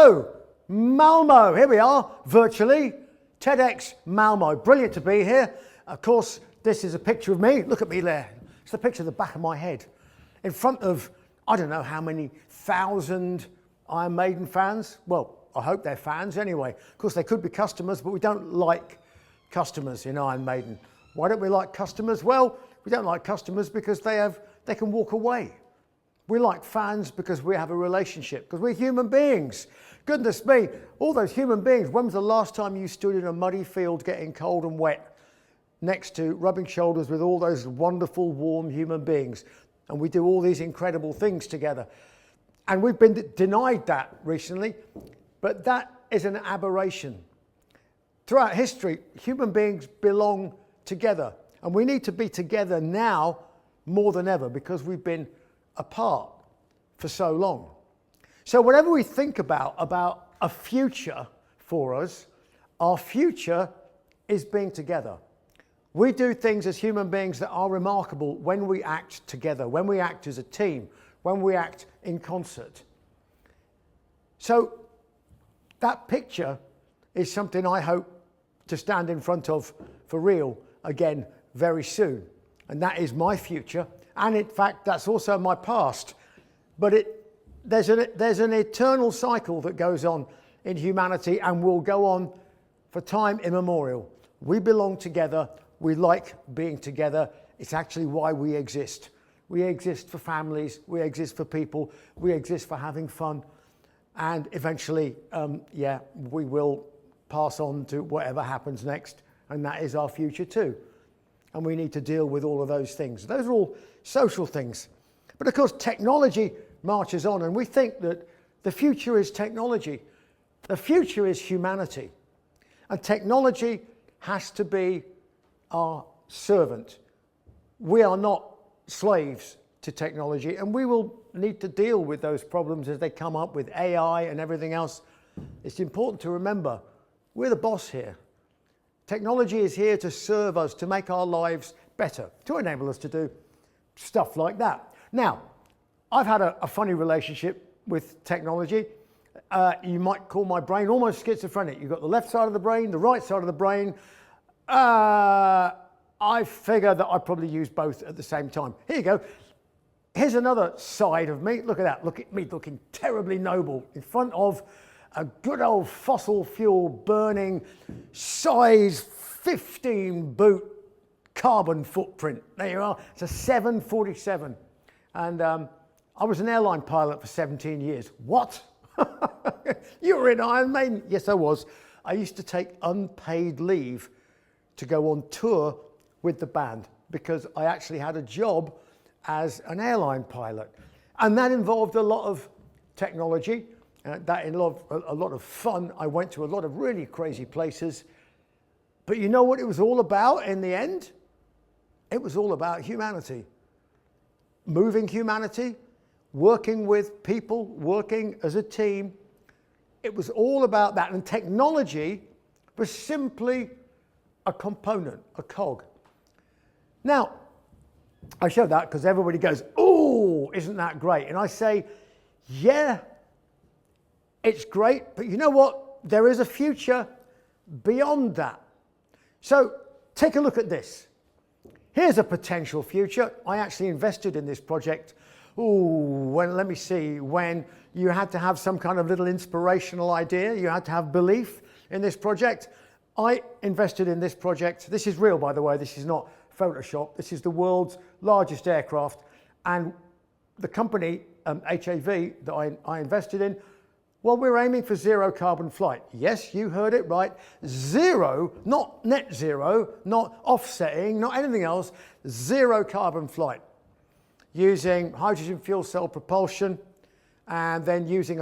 So, Malmö, here we are, virtually, TEDxMalmö. Brilliant to be here. Of course, this is a picture of me. Look at me there. It's the picture of the back of my head. In front of, I don't know how many thousand Iron Maiden fans. Well, I hope they're fans anyway. Of course, they could be customers, but we don't like customers in Iron Maiden. Why don't we like customers? Well, we don't like customers because they can walk away. We like fans because we have a relationship, because we're human beings. Goodness me, all those human beings. When was the last time you stood in a muddy field getting cold and wet next to rubbing shoulders with all those wonderful, warm human beings? And we do all these incredible things together. And we've been denied that recently, but that is an aberration. Throughout history, human beings belong together. And we need to be together now more than ever because we've been apart for so long. So whatever we think about a future for us, our future is being together. We do things as human beings that are remarkable when we act together, when we act as a team, when we act in concert. So that picture is something I hope to stand in front of for real again very soon. And that is my future. And in fact, that's also my past. But there's an eternal cycle that goes on in humanity and will go on for time immemorial. We belong together. We like being together. It's actually why we exist. We exist for families. We exist for people. We exist for having fun. And eventually, we will pass on to whatever happens next. And that is our future too. And we need to deal with all of those things. Those are all social things. But of course, technology marches on, and we think that the future is technology. The future is humanity. And technology has to be our servant. We are not slaves to technology, and we will need to deal with those problems as they come up with AI and everything else. It's important to remember, we're the boss here. Technology is here to serve us, to make our lives better, to enable us to do stuff like that. Now, I've had a funny relationship with technology. You might call my brain almost schizophrenic. You've got the left side of the brain, the right side of the brain. I figure that I probably use both at the same time. Here you go. Here's another side of me. Look at that. Look at me looking terribly noble in front of a good old fossil fuel burning size 15 boot carbon footprint. There you are. It's a 747. And I was an airline pilot for 17 years. What? You were in Iron Maiden? Yes, I was. I used to take unpaid leave to go on tour with the band because I actually had a job as an airline pilot. And that involved a lot of technology. That involved a lot of fun. I went to a lot of really crazy places. But you know what it was all about in the end? It was all about humanity. Moving humanity, working with people, working as a team. It was all about that. And technology was simply a component, a cog. Now, I show that because everybody goes, "Oh, isn't that great?" And I say, yeah, it's great, but you know what? There is a future beyond that. So take a look at this. Here's a potential future. I actually invested in this project. Let me see, when you had to have some kind of little inspirational idea, you had to have belief in this project. I invested in this project. This is real, by the way. This is not Photoshop. This is the world's largest aircraft. And the company, HAV, that I invested in, well, we're aiming for zero carbon flight. Yes, you heard it right. Zero, not net zero, not offsetting, not anything else. Zero carbon flight. Using hydrogen fuel cell propulsion and then using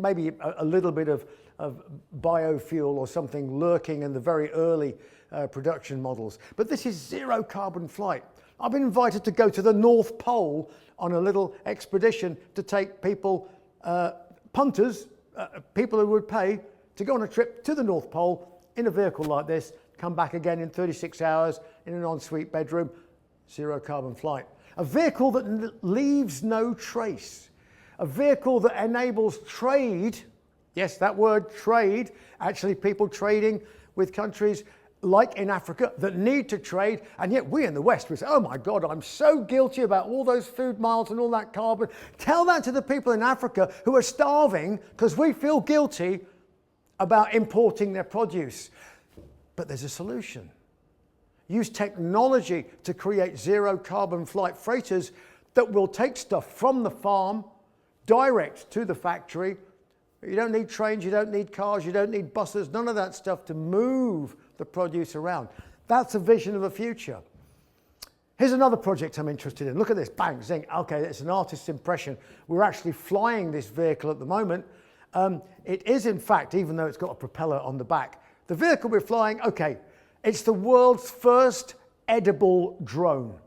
maybe a little bit of biofuel or something lurking in the very early production models. But this is zero carbon flight. I've been invited to go to the North Pole on a little expedition to take people, punters, people who would pay to go on a trip to the North Pole in a vehicle like this, come back again in 36 hours in an ensuite bedroom, zero carbon flight. A vehicle that leaves no trace. A vehicle that enables trade, Yes, that word trade, actually people trading with countries like in Africa that need to trade, and yet we in the West, we say, oh my God, I'm so guilty about all those food miles and all that carbon. Tell that to the people in Africa who are starving because we feel guilty about importing their produce. But there's a solution. Use technology to create zero carbon flight freighters that will take stuff from the farm direct to the factory. You don't need trains, you don't need cars, you don't need buses, none of that stuff to move the produce around. That's a vision of the future. Here's another project I'm interested in. Look at this, bang, zing. Okay, it's an artist's impression. We're actually flying this vehicle at the moment. It is, in fact, even though it's got a propeller on the back, the vehicle we're flying, okay, it's the world's first edible drone.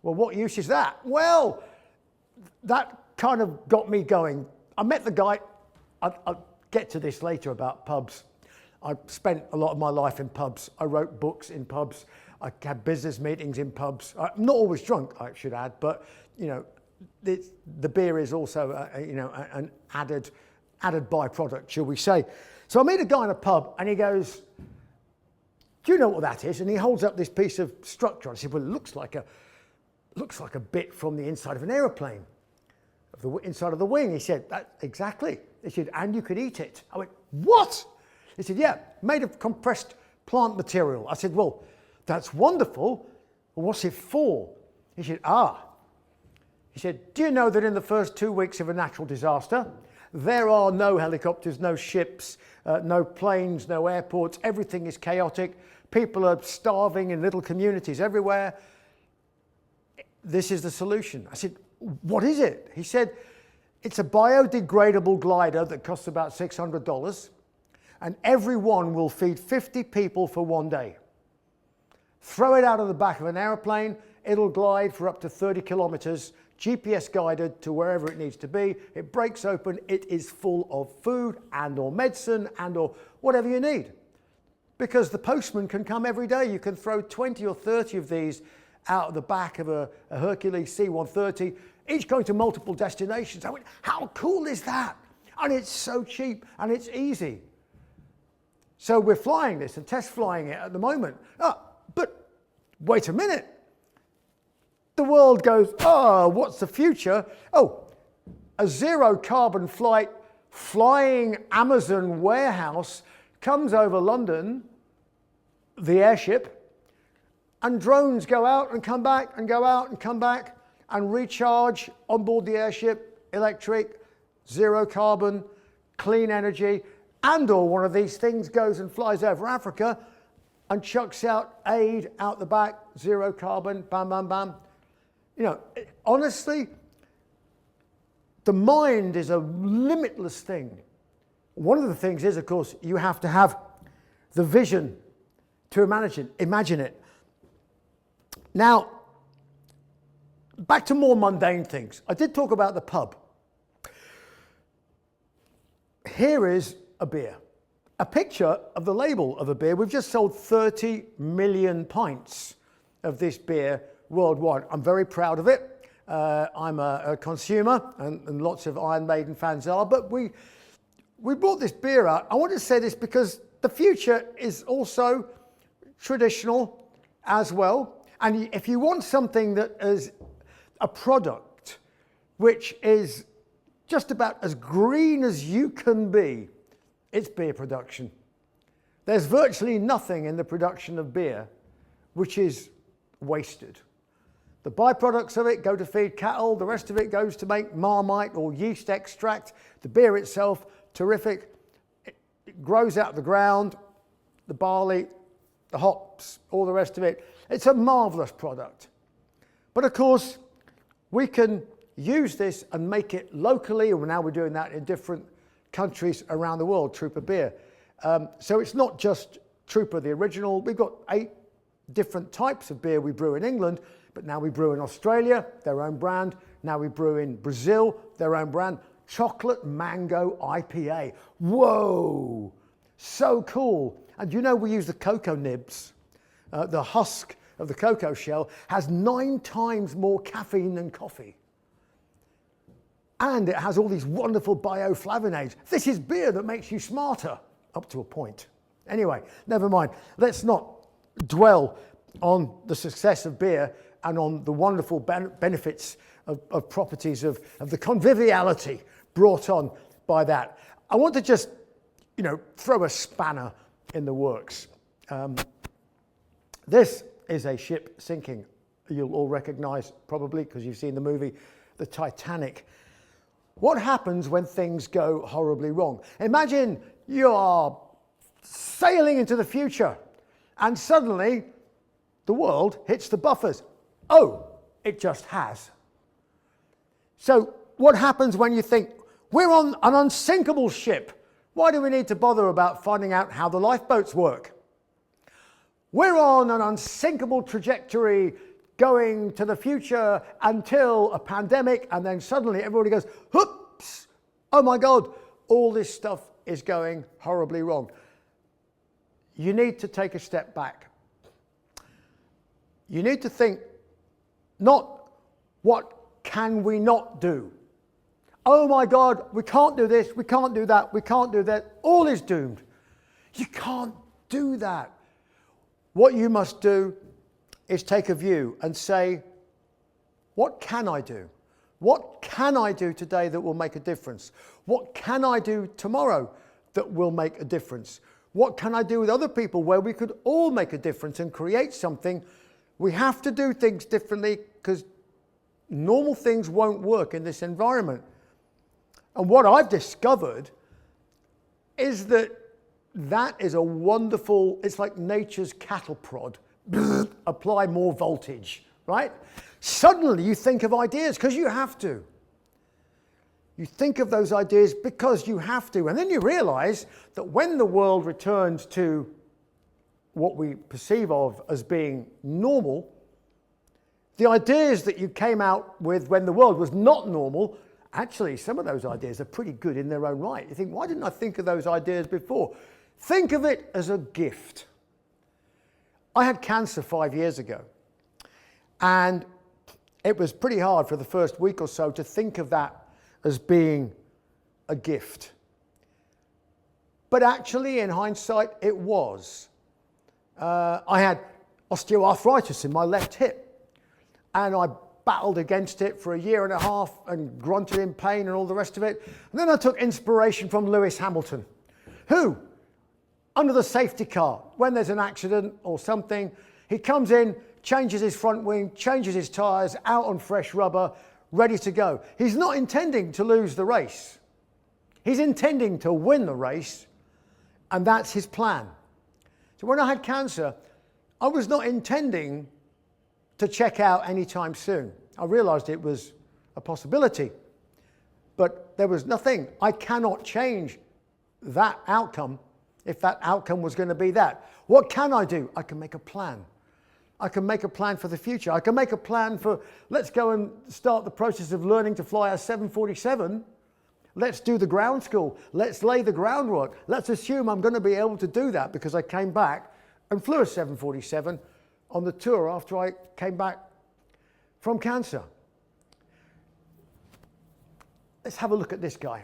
Well, what use is that? Well, that kind of got me going. I met the guy. I'll get to this later about pubs. I spent a lot of my life in pubs. I wrote books in pubs. I had business meetings in pubs. I'm not always drunk, I should add, but you know, the beer is also an added byproduct, shall we say. So I meet a guy in a pub and he goes, do you know what that is? And he holds up this piece of structure. I said, well, it looks like a bit from the inside of an aeroplane, of the inside of the wing. He said, exactly. He said, and you could eat it. I went, what? He said, yeah, made of compressed plant material. I said, well, that's wonderful. Well, what's it for? He said, He said, do you know that in the first 2 weeks of a natural disaster, there are no helicopters, no ships, no planes, no airports. Everything is chaotic. People are starving in little communities everywhere. This is the solution. I said, what is it? He said, it's a biodegradable glider that costs about $600, and everyone will feed 50 people for 1 day. Throw it out of the back of an airplane, it'll glide for up to 30 kilometers, GPS guided to wherever it needs to be. It breaks open, it is full of food and or medicine and or whatever you need. Because the postman can come every day. You can throw 20 or 30 of these out of the back of a Hercules C-130, each going to multiple destinations. I went, how cool is that? And it's so cheap and it's easy. So we're flying this and test flying it at the moment. But wait a minute. The world goes, oh, what's the future? Oh, a zero carbon flight flying Amazon warehouse comes over London, the airship, and drones go out and come back and go out and come back and recharge on board the airship, electric, zero carbon, clean energy, and or one of these things goes and flies over Africa and chucks out aid out the back, zero carbon, bam, bam, bam. You know, honestly, the mind is a limitless thing. One of the things is, of course, you have to have the vision to imagine it. Now, back to more mundane things. I did talk about the pub. Here is a beer. A picture of the label of a beer. We've just sold 30 million pints of this beer worldwide. I'm very proud of it. I'm a consumer, and lots of Iron Maiden fans are, but we brought this beer out. I want to say this because the future is also traditional as well. And if you want something that is a product which is just about as green as you can be, it's beer production. There's virtually nothing in the production of beer which is wasted. The byproducts of it go to feed cattle, the rest of it goes to make Marmite or yeast extract. The beer itself, terrific. It grows out of the ground, the barley, the hops, all the rest of it. It's a marvelous product. But of course, we can use this and make it locally, and now we're doing that in different countries around the world, Trooper beer. So it's not just Trooper, the original. We've got 8 different types of beer we brew in England, but now we brew in Australia, their own brand. Now we brew in Brazil, their own brand. Chocolate Mango IPA. Whoa, so cool. And you know we use the cocoa nibs. The husk of the cocoa shell has 9 times more caffeine than coffee. And it has all these wonderful bioflavonoids. This is beer that makes you smarter, up to a point. Anyway, never mind. Let's not dwell on the success of beer and on the wonderful benefits of properties of the conviviality brought on by that. I want to just, throw a spanner in the works. This is a ship sinking. You'll all recognize probably, because you've seen the movie, the Titanic. What happens when things go horribly wrong? Imagine you are sailing into the future and suddenly the world hits the buffers. Oh, it just has. So what happens when you think, we're on an unsinkable ship? Why do we need to bother about finding out how the lifeboats work? We're on an unsinkable trajectory going to the future until a pandemic, and then suddenly everybody goes, whoops, oh my God, all this stuff is going horribly wrong. You need to take a step back. You need to think, not what can we not do? Oh my God, we can't do this, we can't do that, we can't do that. All is doomed. You can't do that. What you must do is take a view and say, what can I do? What can I do today that will make a difference? What can I do tomorrow that will make a difference? What can I do with other people where we could all make a difference and create something? We have to do things differently because normal things won't work in this environment. And what I've discovered is that is a wonderful, it's like nature's cattle prod. Apply more voltage, right? Suddenly you think of ideas because you have to. You think of those ideas because you have to. And then you realize that when the world returns to what we perceive of as being normal, the ideas that you came out with when the world was not normal, actually some of those ideas are pretty good in their own right. You think, why didn't I think of those ideas before? Think of it as a gift. I had cancer 5 years ago, and it was pretty hard for the first week or so to think of that as being a gift. But actually, in hindsight, it was. I had osteoarthritis in my left hip, and I battled against it for 1.5 years and grunted in pain and all the rest of it. And then I took inspiration from Lewis Hamilton, who, under the safety car, when there's an accident or something, he comes in, changes his front wing, changes his tyres, out on fresh rubber, ready to go. He's not intending to lose the race. He's intending to win the race, and that's his plan. So when I had cancer, I was not intending to check out anytime soon. I realised it was a possibility, but there was nothing. I cannot change that outcome if that outcome was going to be that. What can I do? I can make a plan. I can make a plan for the future. I can make a plan for, let's go and start the process of learning to fly a 747. Let's do the ground school. Let's lay the groundwork. Let's assume I'm going to be able to do that because I came back and flew a 747 on the tour after I came back from cancer. Let's have a look at this guy.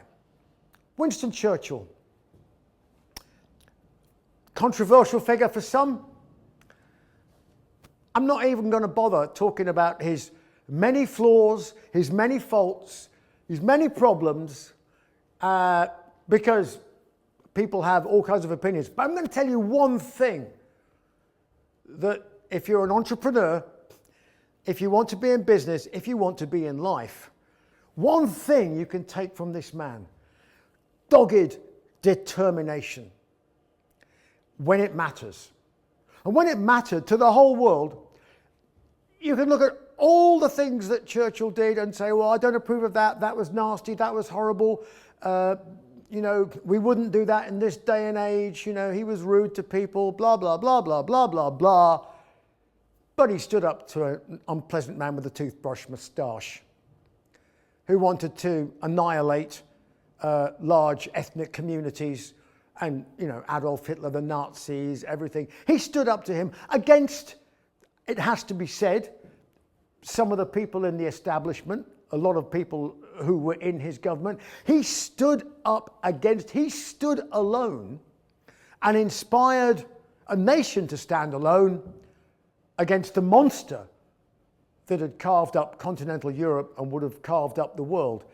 Winston Churchill. Controversial figure for some. I'm not even going to bother talking about his many flaws, his many faults, his many problems, because people have all kinds of opinions. But I'm going to tell you one thing, that if you're an entrepreneur, if you want to be in business, if you want to be in life, one thing you can take from this man: dogged determination. When it matters. And when it mattered to the whole world, you can look at all the things that Churchill did and say, well, I don't approve of that, that was nasty, that was horrible, we wouldn't do that in this day and age, he was rude to people, blah, blah, blah, blah, blah, blah, blah. But he stood up to an unpleasant man with a toothbrush moustache who wanted to annihilate large ethnic communities. And, Adolf Hitler, the Nazis, everything. He stood up to him against, it has to be said, some of the people in the establishment a lot of people who were in his government. He stood he stood alone and inspired a nation to stand alone against the monster that had carved up continental Europe and would have carved up the world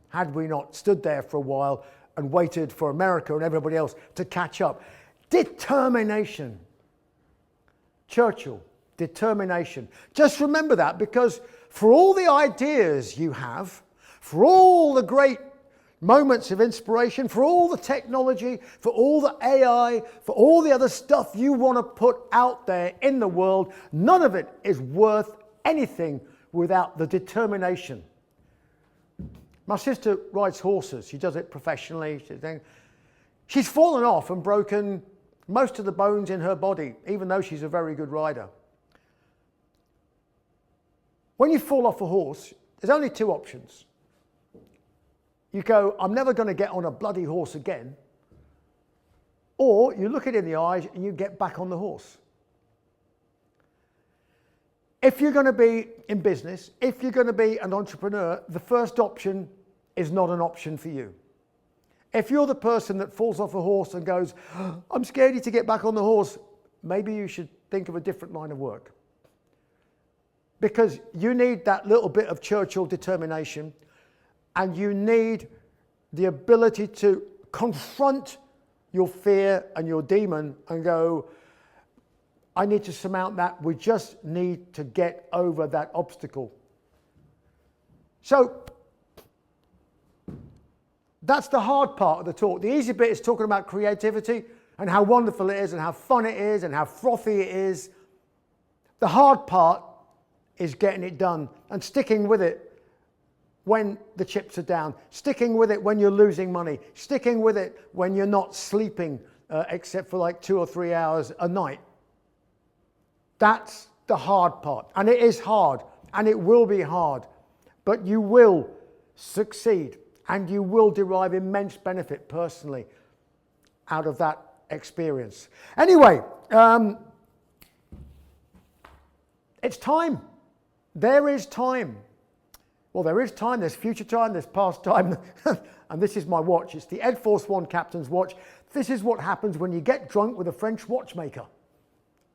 had we not stood there for a while and waited for America and everybody else to catch up. Determination. Churchill, determination. Just remember that, because for all the ideas you have, for all the great moments of inspiration, for all the technology, for all the AI, for all the other stuff you want to put out there in the world, none of it is worth anything without the determination. My sister rides horses. She does it professionally. She's fallen off and broken most of the bones in her body, even though she's a very good rider. When you fall off a horse, there's only two options. You go, I'm never going to get on a bloody horse again. Or you look it in the eyes and you get back on the horse. If you're going to be in business, if you're going to be an entrepreneur, the first option is not an option for you. If you're the person that falls off a horse and goes, I'm scared to get back on the horse, maybe you should think of a different line of work. Because you need that little bit of Churchill determination, and you need the ability to confront your fear and your demon and go, I need to surmount that. We just need to get over that obstacle. So that's the hard part of the talk. The easy bit is talking about creativity and how wonderful it is and how fun it is and how frothy it is. The hard part is getting it done and sticking with it when the chips are down, sticking with it when you're losing money, sticking with it when you're not sleeping except for like 2 or 3 hours a night. That's the hard part. And it is hard, and it will be hard, but you will succeed and you will derive immense benefit personally out of that experience. Anyway, it's time. There is time. Well, there is time, there's future time, there's past time, and this is my watch. It's the Ed Force One Captain's watch. This is what happens when you get drunk with a French watchmaker.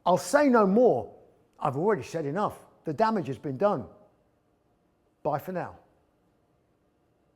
I'll say no more. I've already said enough. The damage has been done. Bye for now.